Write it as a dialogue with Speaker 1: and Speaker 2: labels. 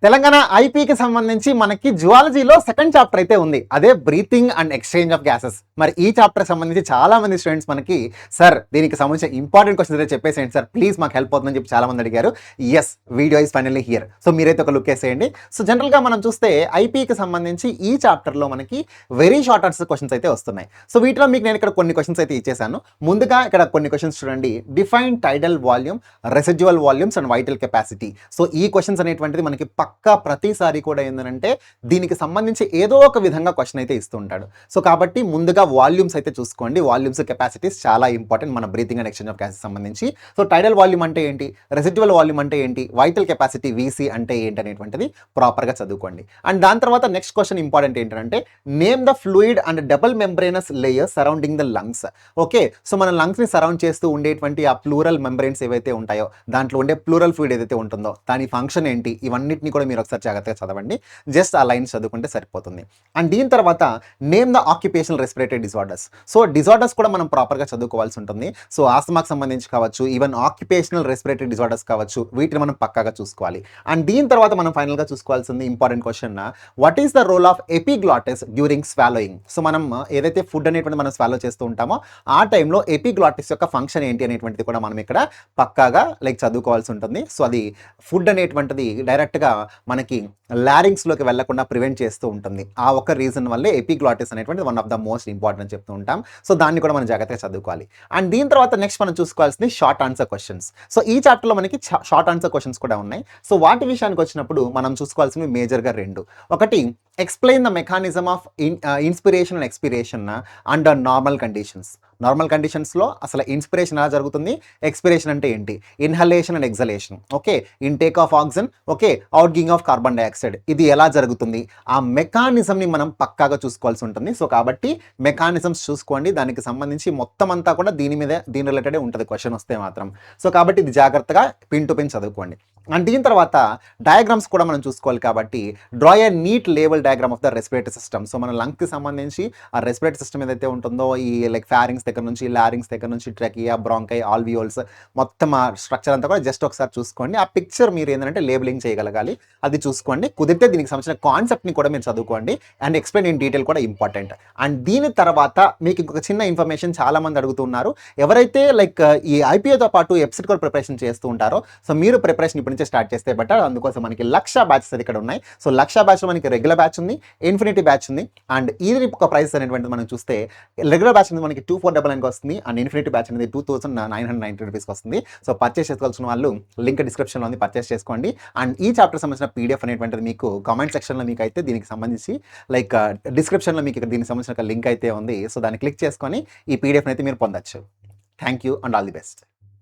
Speaker 1: తెలంగాణ ఐపీకి సంబంధించి మనకి జువాలజీలో second chapter అయితే ఉంది. అదే breathing and exchange of gases. మరి ఈ చాప్టర్ సంబంధించి చాలా మంది స్టూడెంట్స్ మనకి సార్ దీనికి సంబంధించిన ఇంపార్టెంట్ క్వశ్చన్స్ అయితే చెప్పేసేయండి సార్ ప్లీజ్, మాకు హెల్ప్ అవుతుందని చెప్పి చాలా మంది అడిగారు. Yes, video is finally here. So మీరైతే ఒక లుక్ వేసేయండి. సో జనరల్గా మనం చూస్తే ఐపీకి సంబంధించి ఈ చాప్టర్లో మనకి వెరీ షార్ట్ ఆన్సర్ క్వశ్చన్స్ అయితే వస్తున్నాయి. సో వీటిలో మీకు నేను ఇక్కడ కొన్ని క్వశ్చన్స్ అయితే ఇచ్చేసాను. ముందుగా ఇక్కడ కొన్ని క్వశ్చన్స్ చూడండి. Define టైడల్ volume, residual volumes and vital capacity. So ఈ క్వశ్చన్స్ అనేటువంటిది మనకి పక్కా ప్రతిసారి కూడా ఏంటంటే దీనికి సంబంధించి ఏదో ఒక విధంగా క్వశ్చన్ అయితే ఇస్తూ ఉంటాడు. సో కాబట్టి ముందుగా వాల్యూమ్స్ అయితే చూసుకోండి. వాల్యూమ్స్ కెపాసిటీస్ చాలా ఇంపార్టెంట్ మన breathing and exchange of gases సంబంధించి. సో టైడల్ వాల్యూమ్ అంటే ఏంటి, రెసిడ్యువల్ వాల్యూమ్ అంటే ఏంటి, వైటల్ కెపాసిటీ వీసీ అంటే ఏంటి అనేటువంటిది ప్రాపర్గా చదువుకోండి. అండ్ దాని తర్వాత నెక్స్ట్ క్వశ్చన్ ఇంపార్టెంట్ ఏంటంటే name the fluid and double membranous layer surrounding the lungs. Okay, so మన లంగ్స్ ని సరౌండ్ చేస్తూ ఉండేటువంటి ఆ ప్లూరల్ మెంబ్రెయిన్స్ ఏవైతే ఉంటాయో దాంట్లో ఉండే ప్లూరల్ ఫ్లూయిడ్ ఏదైతే ఉంటుందో దాని ఫంక్షన్ ఏంటి, ఇవన్నిటిని కూడా మీరు ఒకసారి జాగ్రత్తగా చదవండి. జస్ట్ ఆ లైన్స్ చదువుకుంటే సరిపోతుంది. అండ్ దీని తర్వాత name the occupational respiratory disorders. So disorders కూడా మనం ప్రాపర్గా చదువుకోవాల్సి ఉంటుంది. సో ఆస్తమాకు సంబంధించి కావచ్చు, ఈవెన్ ఆక్యుపేషనల్ రెస్పిరేటరీ డిజార్డర్స్ కావచ్చు, వీటిని మనం పక్కాగా చూసుకోవాలి. అండ్ దీని తర్వాత మనం ఫైనల్గా చూసుకోవాల్సింది important question, what is the role of epiglottis during swallowing. So మనం ఏదైతే ఫుడ్ అనేటువంటి మనం స్వాలో చేస్తూ ఉంటామో ఆ టైంలో ఎపిగ్లాటిస్ యొక్క ఫంక్షన్ ఏంటి అనేటువంటిది కూడా మనం ఇక్కడ పక్కాగా చదువుకోవాల్సి ఉంటుంది. సో అది ఫుడ్ అనేటువంటిది డైరెక్ట్గా మనకి లారింగ్స్లోకి వెళ్లకుండా ప్రివెంట్ చేస్తూ ఉంటుంది. ఆ ఒక్క రీజన్ వల్లే ఎపిగ్లాటిస్ అనేటువంటిది one of the most important అని చెప్తూ ఉంటాం. సో దాన్ని కూడా మనం జాగ్రత్తగా చదువుకోవాలి. అండ్ దీని తర్వాత నెక్స్ట్ మనం చూసుకోవాల్సింది షార్ట్ ఆన్సర్ క్వశ్చన్స్. సో ఈ చాప్టర్లో మనకి షార్ట్ ఆన్సర్ క్వశ్చన్స్ కూడా ఉన్నాయి. సో వాటి విషయానికి వచ్చినప్పుడు మనం చూసుకోవాల్సినవి మేజర్గా రెండు. ఒకటి, explain the mechanism of inspiration and expiration under normal conditions. Normal కండిషన్స్లో అసలు ఇన్స్పిరేషన్ ఎలా జరుగుతుంది, ఎక్స్పిరేషన్ అంటే ఏంటి, inhalation and exhalation, okay, intake of oxygen, okay, outgoing of carbon dioxide, ఇది ఎలా జరుగుతుంది, ఆ మెకానిజంని మనం పక్కాగా చూసుకోవాల్సి ఉంటుంది. సో కాబట్టి మెకానిజమ్స్ చూసుకోండి. దానికి సంబంధించి మొత్తం అంతా కూడా దీని రిలేటెడే ఉంటుంది క్వశ్చన్ వస్తే మాత్రం. సో కాబట్టి ఇది జాగ్రత్తగా పిన్ టు పిన్ చదువుకోండి. అండ్ దీని తర్వాత డయాగ్రామ్స్ కూడా మనం చూసుకోవాలి. కాబట్టి draw a neat label diagram of the respiratory system. So మన లంగ్కి సంబంధించి ఆ రెస్పిరేటరీ సిస్టమ్ ఏదైతే ఉంటుందో ఈ లైక్ ఫ్యారింగ్స్ దగ్గర నుంచి, లారింగ్స్ దగ్గర నుంచి, ట్రకియా, బ్రాంకై, ఆల్వియోల్స్, మొత్తం ఆ స్ట్రక్చర్ అంతా కూడా జస్ట్ ఒకసారి చూసుకోండి. ఆ పిక్చర్ మీరు ఏంటంటే లేబులింగ్ చేయగలగాలి, అది చూసుకోండి. కుదిరితే దీనికి సంబంధించిన కాన్సెప్ట్ని కూడా మీరు చదువుకోండి. అండ్ ఎక్స్ప్లెయిన్ ఇన్ డీటెయిల్ కూడా ఇంపార్టెంట్. అండ్ దీని తర్వాత మీకు ఇంకొక చిన్న ఇన్ఫర్మేషన్ చాలా మంది అడుగుతున్నారు. ఎవరైతే లైక్ ఈ ఐపీఏతో పాటు ఎప్సిట్ కూడా ప్రిపరేషన్ చేస్తూ ఉంటారో, సో మీరు ప్రిపరేషన్ ఇప్పుడు నుంచి స్టార్ట్ చేస్తే బెటర్. అందుకోసం మనకి 1,00,000 బ్యాచెస్ ఇక్కడ ఉన్నాయి. సో 1,00,000 బ్యాచ్లో మనకి రెగ్యులర్ బ్యాచ్ ఉంది, ఇన్ఫినిటీ బ్యాచ్ ఉంది. అండ్ ఈ ఒక ప్రైస్ అనేటువంటిది మనం చూస్తే రెగ్యులర్ బ్యాచ్ అనేది మనకి 2,499 వస్తుంది. అండ్ ఇన్ఫినిటీ బ్యాచ్ అనేది 2,990 రూపీస్కి వస్తుంది. సో పర్చేస్ చేసుకోవాల్సిన వాళ్ళు లింక్ డిస్క్రిప్షన్లో ఉంది, పర్చేస్ చేసుకోండి. అండ్ ఈ చాప్టర్ సంబంధించిన పీడిఎఫ్ అనేటువంటిది మీకు కామెంట్ సెక్షన్లో మీకు అయితే దీనికి సంబంధించి లైక్ డిస్క్రిప్షన్లో మీకు ఇక్కడ దీనికి సంబంధించిన లింక్ అయితే ఉంది. సో దాన్ని క్లిక్ చేసుకొని ఈ పీడిఎఫ్ అయితే మీరు పొందొచ్చు. Thank you and all the best.